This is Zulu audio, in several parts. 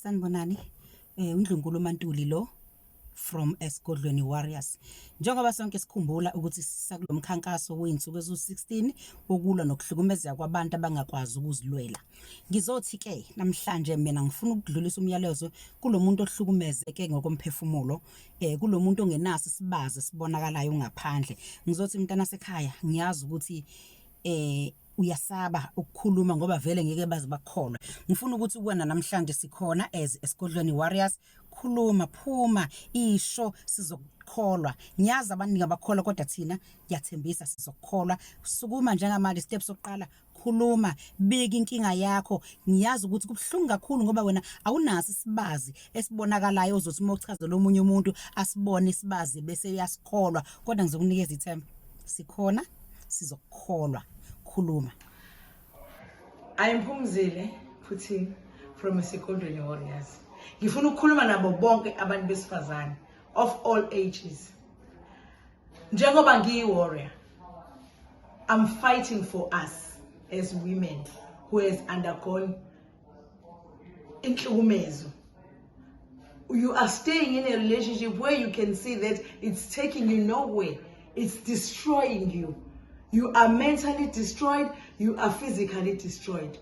Sanibonani. UNdlunkulu Mantuli lo from Esigodlweni Warriors. Njengoba sonke sikhumbula ukuthi sisakulo mkhankaso weinsuku ezu-16 wokulwa nokuhlukumezeka kwabantu abangakwazi ukuzilwela. Ngizothi ke namhlanje mina ngifuna ukudlulisa umyalezo kulomuntu ohlukumezeke ngokomphefumulo, kulomuntu ongenaso isibazi sibonakalayo ngaphandle. Ngizothi mntana sekhaya ngiyazi ukuthi uyasaba ukukhuluma ngoba vele ngeke baze bakholwe. Ngifuna ukuthi kuwena namhlanje sikhona as Esigodlweni Warriors. Khuluma, phuma, isho sizokukholwa. Ngiyazi abantu ngabakholwa kodwa thina ngiyathembisa sizokukholwa. Sukuma njengamanje step sokuqala, khuluma, bika inkinga yakho. Ngiyazi ukuthi kubhlungu kakhulu ngoba wena awunaso isibazi esibonakalayo ozothi uma uchazela omunye umuntu asibone isibazi bese uyasikholwa. Kodwa ngizokunikeza ithemba, sikhona, sizokukholwa. Khuluma. I am Phumzile Putin from Esigodlweni Warriors. Ngifuna ukukhuluma nabo bonke abantu besifazane of all ages. Njengoba ngiyi-warrior, I'm fighting for us as women who has undergone inhlukumezo. You are staying in a relationship where you can see that it's taking you nowhere. It's destroying you. You are mentally destroyed, you are physically destroyed.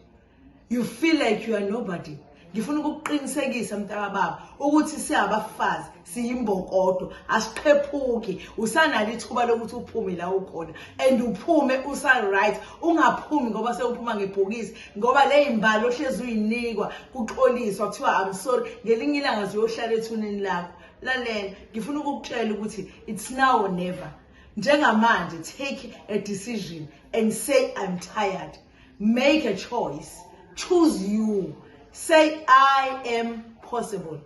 You feel like you are nobody. Ngifuna ukuqinisekisa mntakababa ukuthi siyabafazi siyimbokodo asiqhephuki usanalo ithuba lokuthi uphume la ukhona and uphume usa right ungaphumi ngoba sewuphuma ngebhokisi ngoba le imbali ohlezi uyinikwa kuxoliswa kuthiwa I'm sorry ngelinye ilanga ziyohlala ethuneni lakho. Lalela ngifuna ukukutshela ukuthi it's now or never. Njengamanje, take a decision and say I'm tired. Make a choice. Choose you. Say I am possible.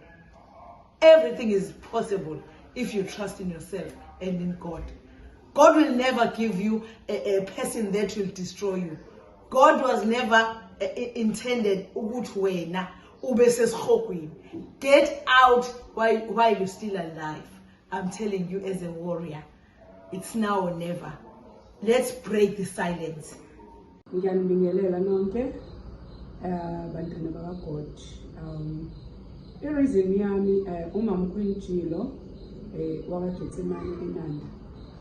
Everything is possible if you trust in yourself and in God. God will never give you a person that will destroy you. God was never intended ukuthi wena ube sesihogweni. Get out while you're still alive. I'm telling you as a warrior. It's now or never. Let's break the silence. Ngiyanibingelela nonke bantwana bakaGod. I-reason yami umama uNjilo wakaGetsemane eNanda.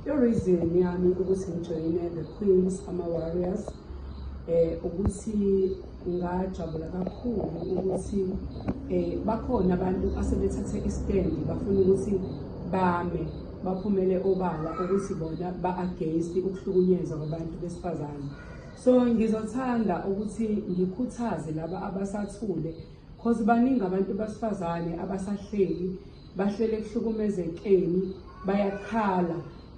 I-reason yami ukuthi ngijoyine the Queens ama-Warriors ukuthi ngajabula kakhulu ukuthi bakhona abantu asebethathe istand bafuna ukuthi bame baphumele obala ukuthi bona ba-against ukuhlukunyezwa kwabantu besifazane. So ngizothanda ukuthi ngikhuthaze laba abasathule because baningi abantu besifazane abasahleli bahlele kuhlukumezekeni bayakhala.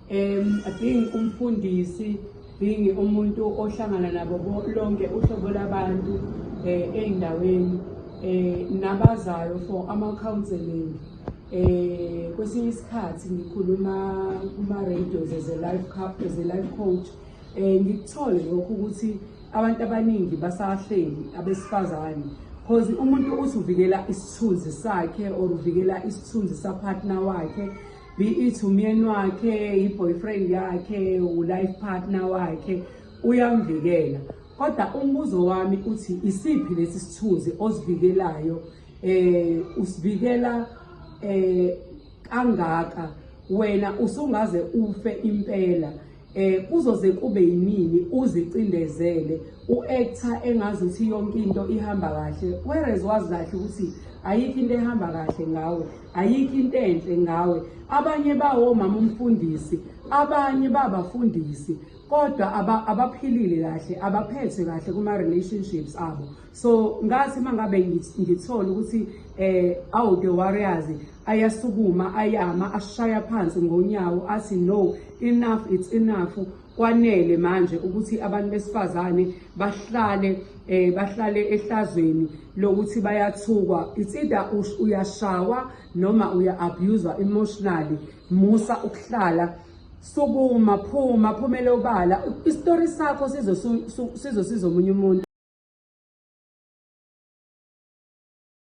Being umfundisi, being umuntu ohlangana nabo lonke uhlobo labantu eindaweni nabazayo for ama-counseling. Kwesinye isikhathi ngikhuluma kuma-radios as a life coach ngikuthole lokhu ukuthi abantu abaningi basahleli abesifazane because umuntu uthi uvikela isithunzi sakhe or uvikela isithunzi sapartner wakhe, be it umyeni wakhe, i-boyfriend yakhe, u-life partner wakhe, uyamvikela. Kodwa umbuzo wami uthi isiphi lesi sithunzi osivikelayo? Usivikela kangaka wena usungaze ufe impela kuzoze kube yinini uzicindezele uactor engazi ukuthi yonke into ihamba kahle, whereas wazi kahle ukuthi ayikho into ehamba kahle ngawe, ayikho into enhle ngawe. Abanye bawo mama umfundisi, abanye babafundisi kodwa abaphilile kahle, abaphethe kahle kuma relationships abo. So ngathi mangabe ngithola ukuthi the Warriors ayasukuma ayama ashaya phansi ngonyawo athi no, enough, it's enough. Kwanele manje ukuthi abantu besifazane bahlale ehlazweni lokuthi bayathukwa. It's either uyashawa noma uya-abuswa emotionally. Musa ukuhlala, sukuma, phuma, phumele obala. Isitori sakho sizosiza omunye umuntu.